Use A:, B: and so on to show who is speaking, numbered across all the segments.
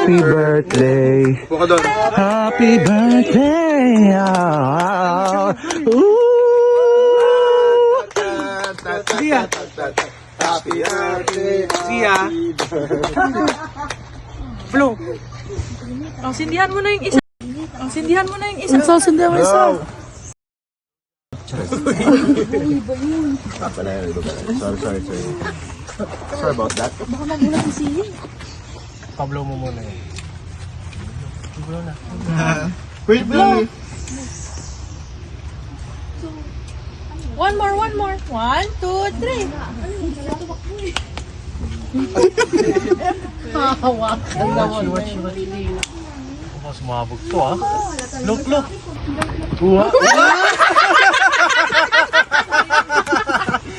A: Happy birthday. Happy birthday.
B: Sia.
C: Happy birthday.
B: Sia. Flo. Ang sindihan mo na yung isa. Ang sindihan mo na yung isa.
D: Sindihan mo isa.
C: Sorry. Sorry about that.
D: Baka magulat si Sia.
B: Pablo mo muna yun. Pablo na.
C: Wait, Billy.
D: One more. 1, 2, 3. Hawakan naman.
B: Ako, sumabog to ah. Look.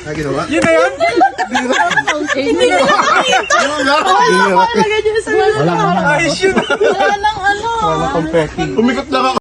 C: Ginawa?
B: Yun na yun?
D: Hindi na nakita. Lagay niyo sa
B: Ayos yun.
D: Wala nang ano.
C: Umikot lang ako.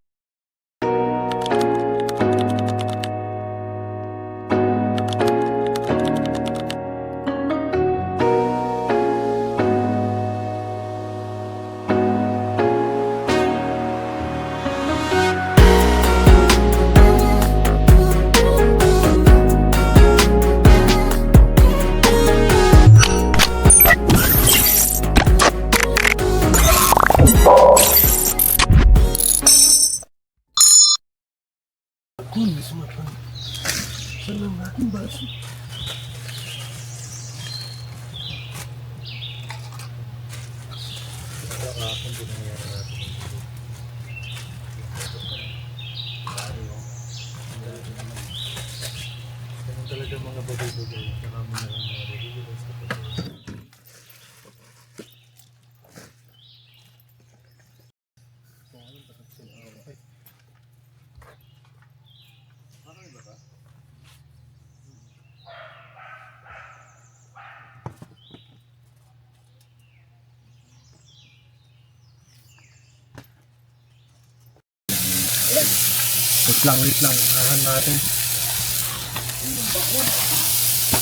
B: Wait lang. Ahan natin.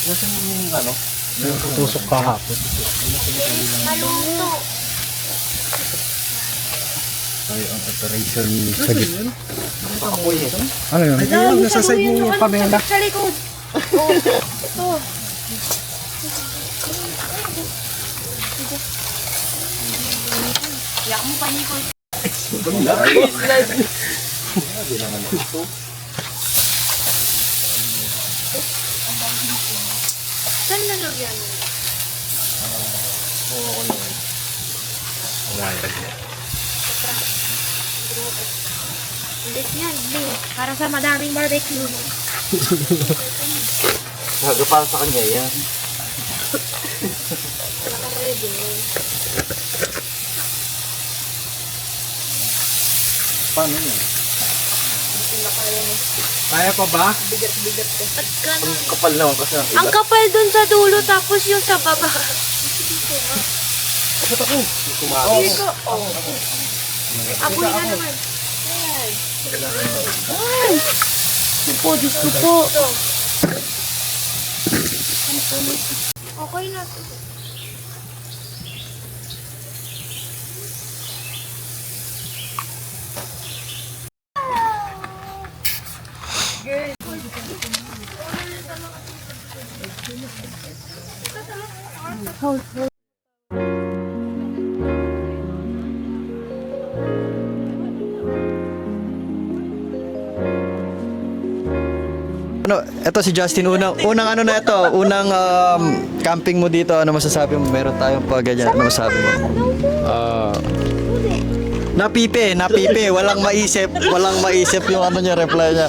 B: Nasaan yung ano? Yung tutusok kahapon.
C: Tayo ang operation sa gitna.
B: Ano yun? Ayun, nasa side mo yung pamela.
D: Sa likod. Oh. Yak mo panikot. Saan nalagyan mo? Ulit yan, para sa madaming barbecue.
C: Para sa kanya yan.
D: Naka-ready.
C: Paano yan?
B: Kaya pa ba?
D: Bigat-bigat ko. At ganun.
C: Kapal naman kasi ang
D: Ang kapal dun sa dulo, tapos yung sa baba.
B: Ba't ako?
D: Hindi ko. Apoy na naman. Ay! Diyos ko po. Okay na.
A: Ano, eto si Justin, unang ano na ito, unang camping mo dito, ano masasabi mo? Meron tayong ganyan, ano masasabi mo? Napipi, walang maisip yung ano niya, reply niya.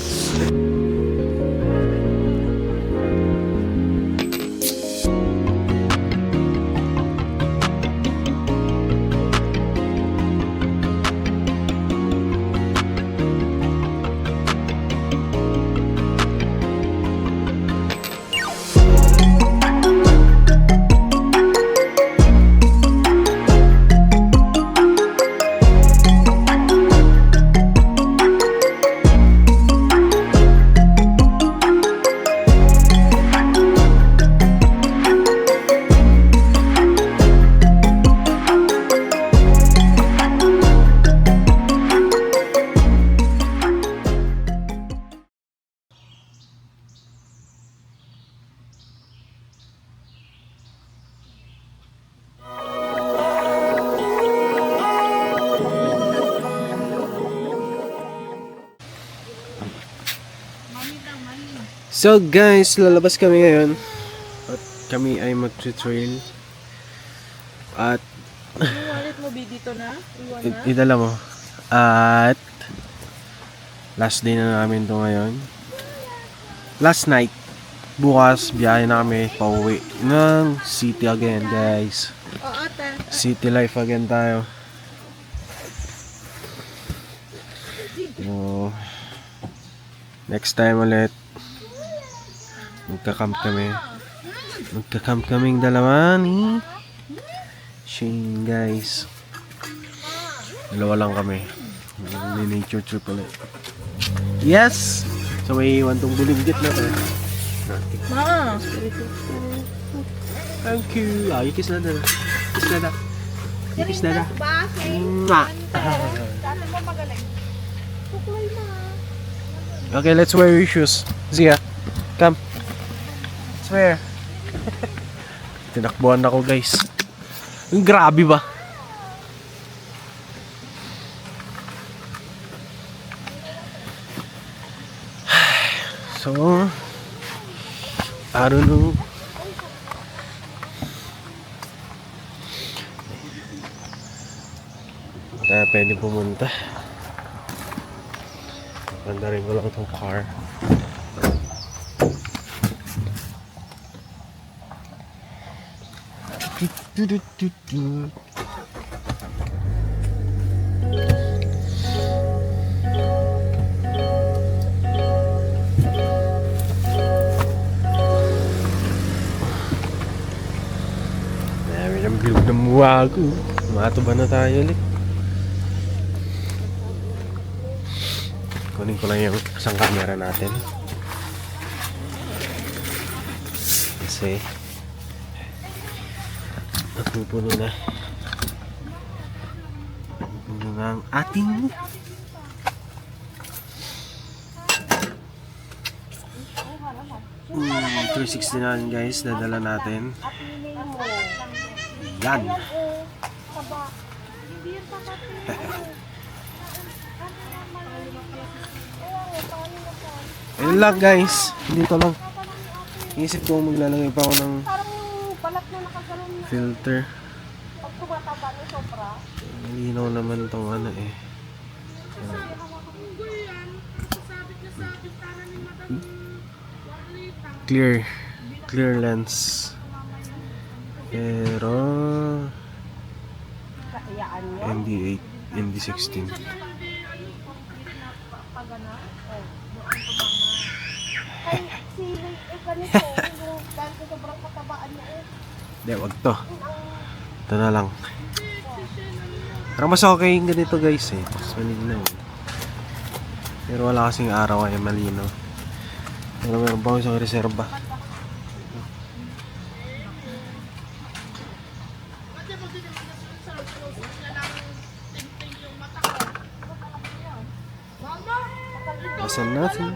E: So guys, lalabas kami ngayon. At kami ay mag-trail. At
B: Yung wallet mo, B, dito na? Iwan na?
E: idala mo. At last day na namin to ngayon. Last night. Bukas, biyahe na kami pauwi ng city again, guys.
B: Oo, ate.
E: City life again tayo. So, next time ulit, magka-camp kami. Magka-camp kaming dalawa ni Shane, guys. Dalawa lang kami. Nature trip ulit. Yes! So, may iwan tong bulinggit na to.
B: Ma!
E: Thank you. Ah, you kiss na dada. Kiss na dada. Kiss na dada. Mwah. Okay, let's wear your shoes. Zia, come. Let's wear. Tinakbuhan ako, guys. Ang grabe ba? So, I don't know. Kaya pwede pumunta. Ganda rin ko lang itong car. Dami ng bilog ng mukha ko. Matuba na tayo ulit. Kunin ko lang yung isang camera natin. Kasi napupuno na. Napupuno na ang ating 369 guys, dadala natin. Yan. Ayun lang guys, dito lang. Isip ko maglalagay pa ako ng filter. Malinaw naman tong ano eh. Clear lens. Pero MD8, MD16. Hindi, wag to. Ito na lang. Pero mas okay yung ganito guys eh. Mas malinaw. Pero wala kasing araw ay malinaw. Pero meron pa ako isang reserva. Basan natin.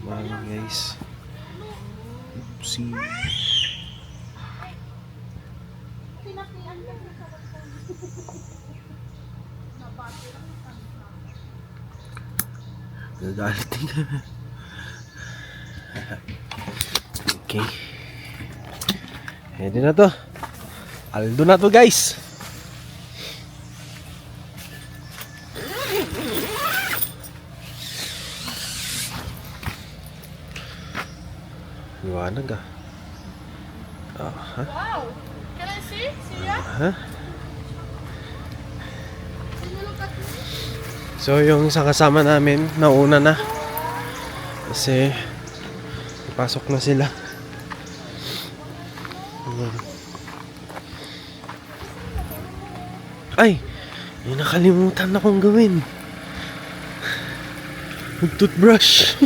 E: Mahal guys. Oopsie. Gagalit din kami. Okay. Pwede na to. Aldo na to guys. Liwanag ah. Ha?
B: Wow! Can I see? See ya?
E: Ha? So yung isang kasama namin nauna na kasi ipasok na sila. Ay! May nakalimutan akong gawin. Mag-toothbrush.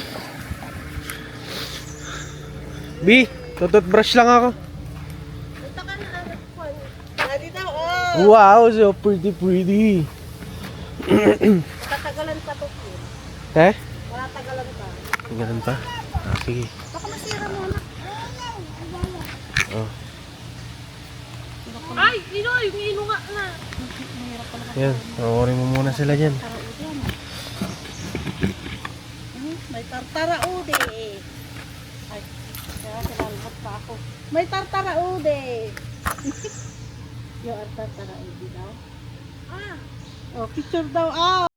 E: B, toothbrush lang ako. Wow, so pretty.
D: Tatagalan pa to.
E: Eh?
D: Wala tagalan pa.
E: Tingnan pa? Ah, sige.
D: Baka masira mo na.
E: Oh.
B: Ay! Inoy! May ino nga na!
E: Yan, panoorin mo muna sila dyan.
D: Tartaraude. Ay, kaya sinalmot pa ako. May tartaraude. Yung tartaraude daw. Ah. Oh, picture daw. Ah.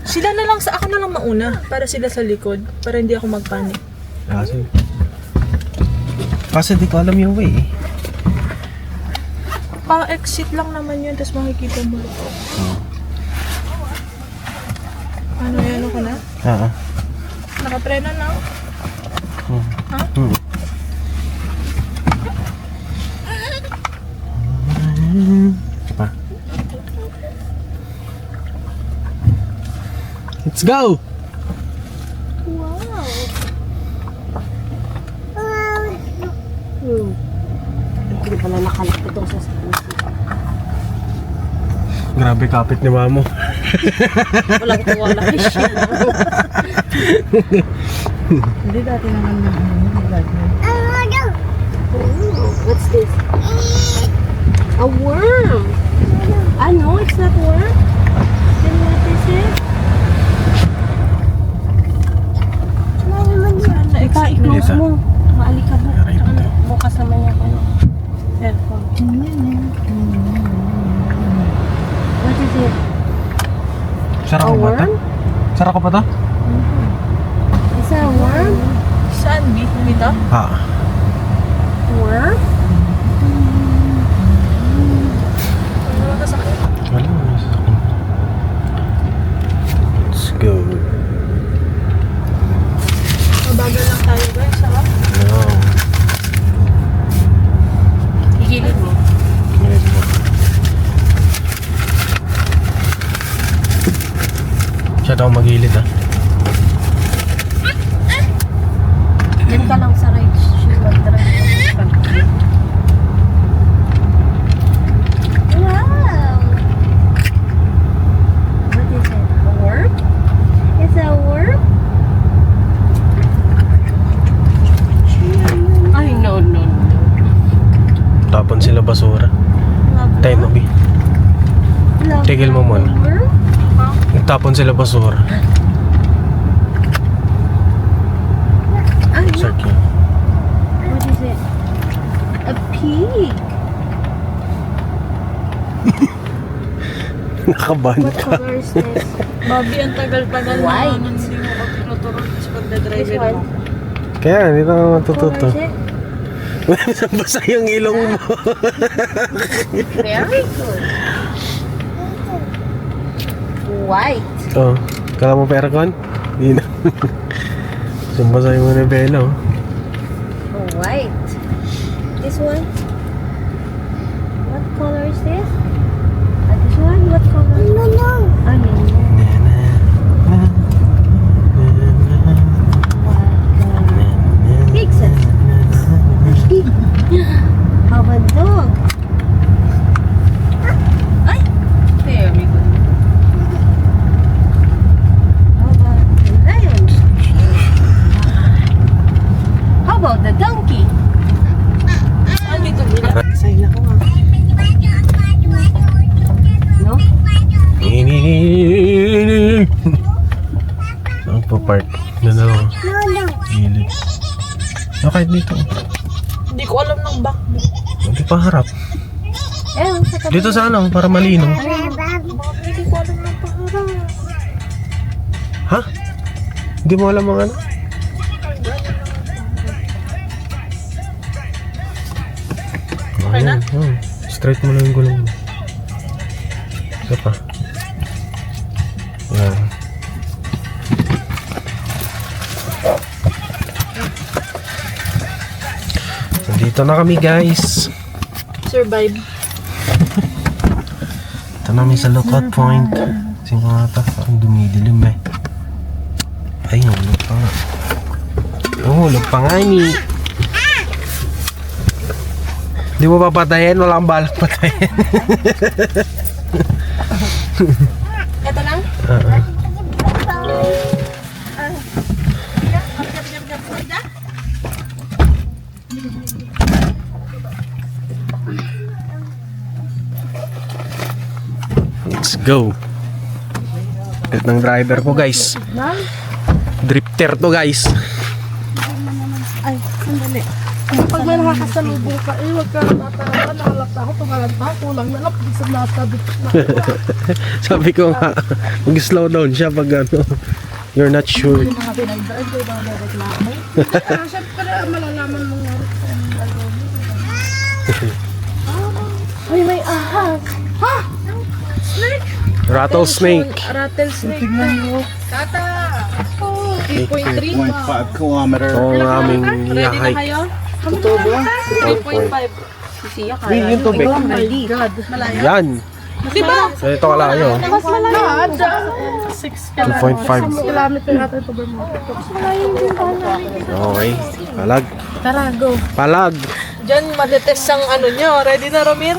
B: Sila na lang ako na lang mauna para sila sa likod para hindi ako magpanik.
E: Kasi di ko alam yung way eh.
B: Pa-exit lang naman yun, tapos makikita mo ito. Ano yan ako na?
E: Oo.
B: Nakapreno na? Ha?
E: Pa. Let's go!
D: Wow. Hindi pala nakalap itong sa
E: Grabe kapit ni Mamo.
D: walang tuwala siya.
B: Hindi dati naman na
D: What's this? A worm. Ah, no, it's not worm. Then what is it? I-close mo. Maalikabok. Bukas naman yung ano. Aircon. What is it?
E: Sara
D: A
E: ko ba ito?
D: worm?
E: Sara ko ba ito?
D: Is that a worm?
B: Saan, B? Dito?
D: Worm?
B: Ano ka sakit?
E: Wala. Let's go.
B: Mabagal lang tayo guys, sarap.
E: No.
D: Igilid mo.
E: Ngayon mo. Siya daw magilid ah.
D: Diyan ka lang sa right shoe. Wow! What is it? A worm? Is it a worm? Ay, no.
E: Tapon sila basura. Tayo mo, B. Tigil mo muna.
D: Worm?
E: Tapon sila basura.
D: Ay, no.
E: Circle.
D: What is it? A pig.
E: Nakaban
D: What
E: ka.
D: color is this?
B: Bobby, ang tagal-tagal
D: White.
B: na hindi mo ako tinuturo sa
D: This
B: pagdadriver
D: one.
B: mo.
E: Kaya, hindi na
D: Color
E: matututo.
D: is it?
E: Basa yung ilong mo.
D: Very good. White.
E: Oh, kala mo pa aircon? Hindi na. Sumbasa yung mga bela, oh.
D: White. This one. What color is this? This one. What color? No. Ah, yellow. How about dog?
B: Very good.
D: How about the lion? How about the donkey?
B: Andito nila.
D: Sayang ako nga. No?
E: Ang pa-park na lang. Gilid. No, kahit dito.
B: Hindi ko alam ng back mo.
E: Hindi pa harap.
D: Sa tabi.
E: Dito sa ano, para malino.
B: Hindi ko alam ng pangarap.
E: Ha? Hindi mo alam mga ano?
B: Okay na?
E: Straight mo lang yung gulong mo. Isa pa. Yan. Nandito na kami guys.
B: Survive.
E: Ito namin sa lookout point. Sino nga ito? Parang dumidilim eh. Ay, hulog pa nga. Hulog pa nga ni. Di mo papatayin? Wala kang balak patayin.
B: Ito lang?
E: Let's go. Ito ng driver ko guys. Drifter to guys.
B: Ay, sandali. Pag may nakakasalubong ka, huwag ka natatarapan, nakalata ako, pangalata, kulang na lang, pag sa natabi.
E: Sabi ko nga, mag-slow down siya pag ano, you're not sure.
B: Pinag-drive ko, ibang reklamo. Siyempre, malalaman mo nga rin kung Ay, may ahas. Ha? Snake?
E: Rattlesnake.
B: Rattlesnake. Tignan mo. Tata! Oh, 8.3.
C: 1.5 kilometer.
E: Ito ang aming
B: Ready na
E: hike.
B: kayo? Totoo ba? 3.5. Sisiya ka.
E: Yung tubig.
B: Oh my God. Malayo.
E: Yan.
B: Di ba?
E: Ito kalayo.
B: Mas malayo. 6
E: 2.5.
B: kilometer natin ito ba mo? Mas malayo yung namin.
E: Okay. Palag.
B: Tara, go.
E: Palag.
B: Diyan, madetest ang ano nyo. Ready na, Romir?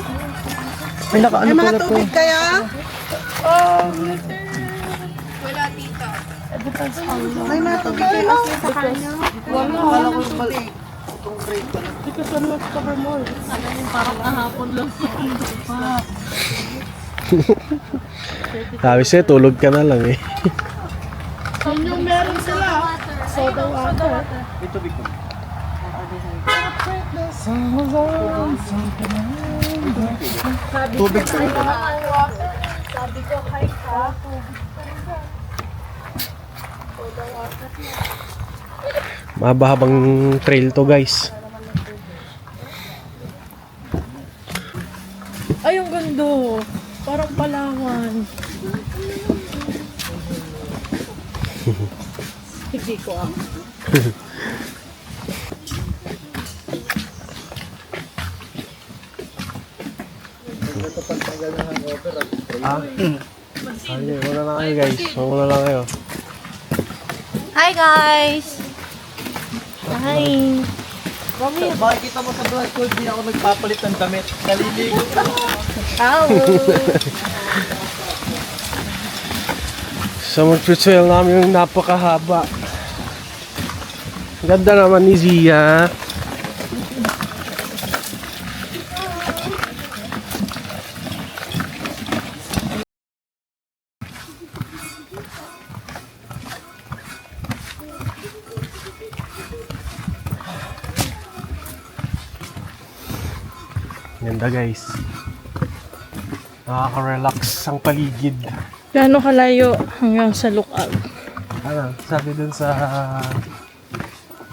A: May nakaano pala to.
B: Kaya?
E: Sabi siya, tulog ka na lang eh.
B: Yung meron sila. Soda water.
A: Tubig sa
B: Sabi ko, hi ka.
E: Mabahabang trail to guys.
B: Ay, ang ganda. Parang Palawan. Hindi ko ah.
E: Ay, wala lang kayo guys. Wala lang kayo.
D: Hi guys! Hi!
A: Makikita mo sa vlog ko, hindi ako nagpapalit ng damit. Naliligo ko.
E: Sa mag-trail namin yung napakahaba. Ganda naman ni Zia. Ganda guys. Nakaka-relax ang paligid.
B: Gaano kalayo hanggang sa lookout?
E: Ano, sabi dun sa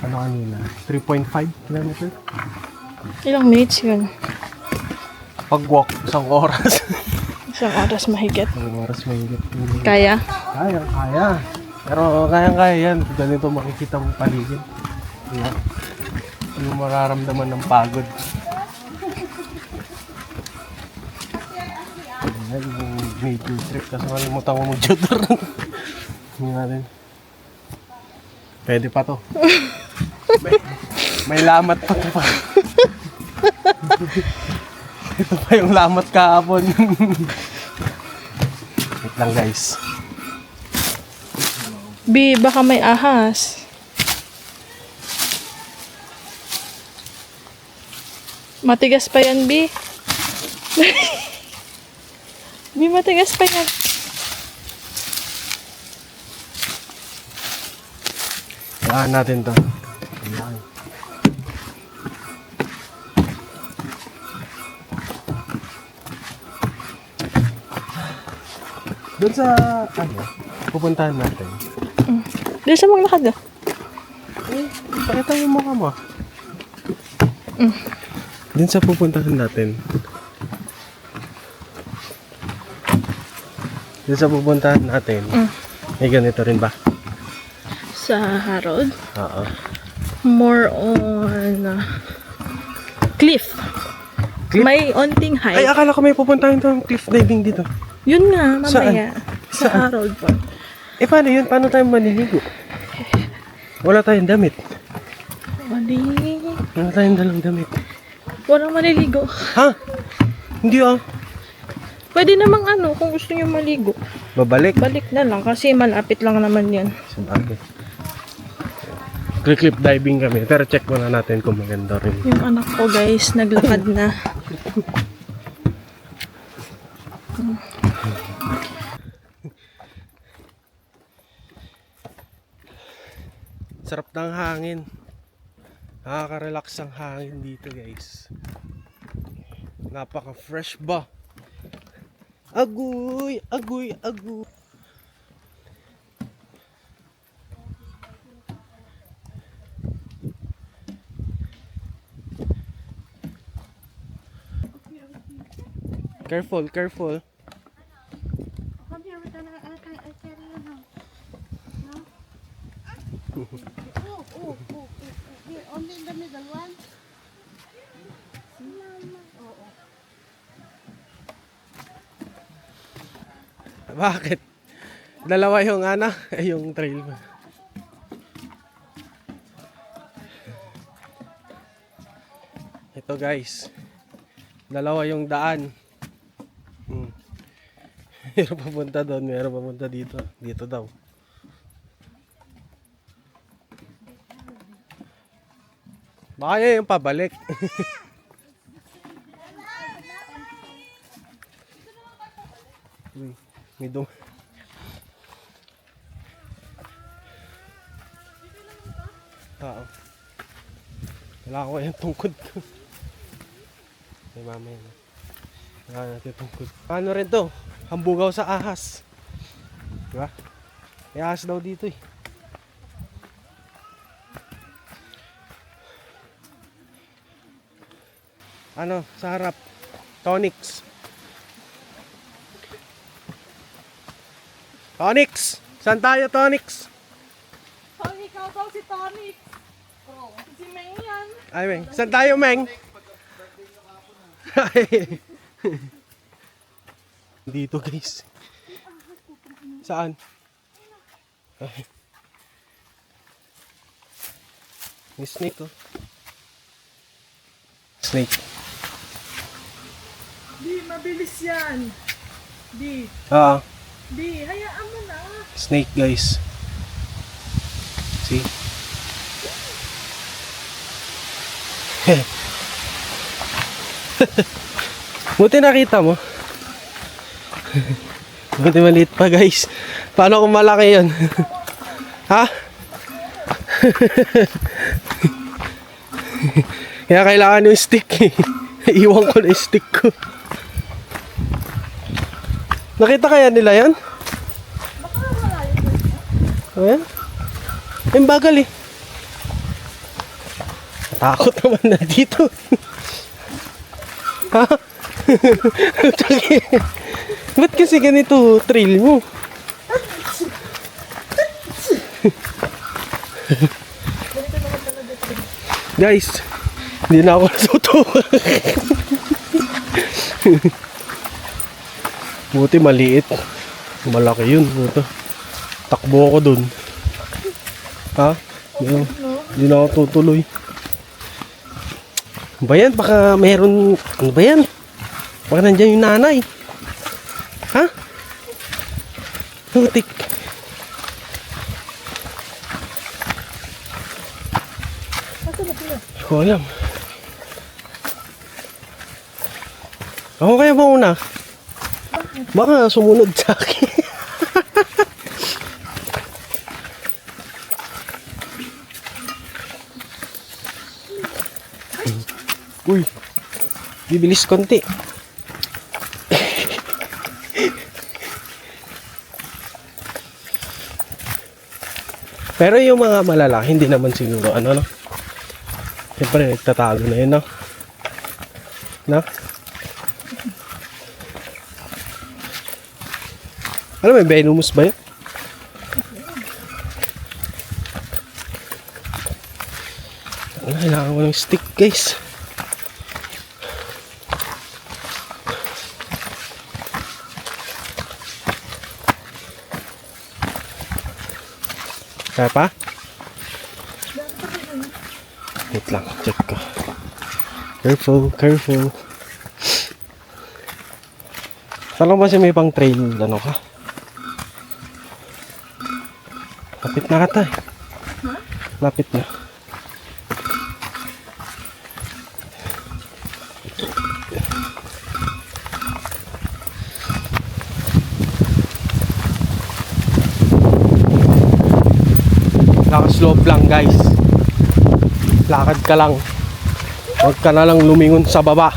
E: ano kanina, 3.5 kilometer.
B: Ilang minutes yun?
E: Pag-walk, isang oras.
B: Isang oras mahigit.
E: Isang oras may higit.
B: Kaya?
E: Kaya. Pero kaya yan. Ganito makikita mong paligid. Yan. Yung mararamdaman ng pagod. Yan yung nature trip. Kasi malimutan mo mag-jotter. Hindi natin. Pwede pa to. may lamat pa to pa. Ito pa yung lamot kahapon. Wait lang guys.
B: B, baka may ahas. Matigas pa yan, B. B, matigas pa yan.
E: Kailangan natin to. Doon sa, pupuntahan natin.
B: Dito sa maglakad ah.
E: Pakita yung mukha mo. Doon sa pupuntahan natin. Doon sa pupuntahan natin. May ganito rin ba?
B: Sa Harod.
E: Oo.
B: More on cliff. May onting
E: Ay,
B: height.
E: akala ko may pupuntahan tong cliff diving dito.
B: Yun nga, mamaya. Sa
E: Saan?
B: Harod pa.
E: Eh, paano yun? Paano tayo maliligo? Wala tayong damit.
B: Mali.
E: Wala tayong dalang damit.
B: Walang maliligo.
E: Ha? Hindi ah.
B: Pwede namang kung gusto nyo maligo.
E: Babalik.
B: Balik na lang kasi malapit lang naman yan.
E: Sabagay. Cliff diving kami. Pero check muna natin kung maganda rin.
B: Yung anak ko guys, naglakad na.
E: Sarap ng hangin. Nakaka-relax ang hangin dito guys. Napaka-fresh ba? Agoy! Agoy! Agoy! Careful, careful.
D: Come here, we're gonna, I carry you now. No? Here, only in the middle one.
E: Bakit? Dalawa yung yung trail mo. Ito guys. Dalawa yung daan. Meron papunta doon, meron papunta dito. Dito daw. Baka yun yung pabalik. Uy, may dum. Oo. Wala ko yung tungkod ko. Ay, mamaya na. Wala natin tungkod. Ano rin to? Hambugaw sa ahas. Diba? May ahas daw dito eh. Ano? Sa harap. Tonics. Tonics! Saan tayo, Tonics?
B: Oh, ikaw daw si Tonic. Oh, si Meng yan.
E: Ay, Meng. Saan tayo, Meng? Dito, guys. Saan? Ay. May snake, oh. Snake.
B: Di, mabilis yan. Di,
E: Ah,
B: di, hayaan mo na.
E: snake, guys. See? Buti nakita mo. Buti maliit pa, guys. Paano kung malaki yun? Ha? Kaya kailangan yung stick eh. Iwan ko na yung stick ko. Nakita kaya nila yan? Ayan. Yung bagal eh. Takot naman na dito. Ha? Ba't kasi ganito trail mo? Guys, hindi na ako nasutukan. Buti maliit. Malaki yun. Buti. Takbo ako dun. Ha? Hindi na ako tutuloy. Ba yan? Baka meron... Ano ba yan? Baka nandyan yung nanay. Ha? Putik. Hindi ko alam. Ako kaya mauna? Baka sumunod sa akin. Uy, bibilis konti. Pero yung mga malala, hindi naman siguro, ano, no? Siyempre, nagtatago na yun, no? No? Ano, may venomous ba yun? Ano, kailangan ko ng stick, guys. Kaya pa? Wait lang, check ko. Careful, careful. Saan lang ba siya may pang trail, ano ka? Lapit na ata eh. Lapit na. Lakas loob lang guys. Lakad ka lang. Huwag ka na lang lumingon sa baba.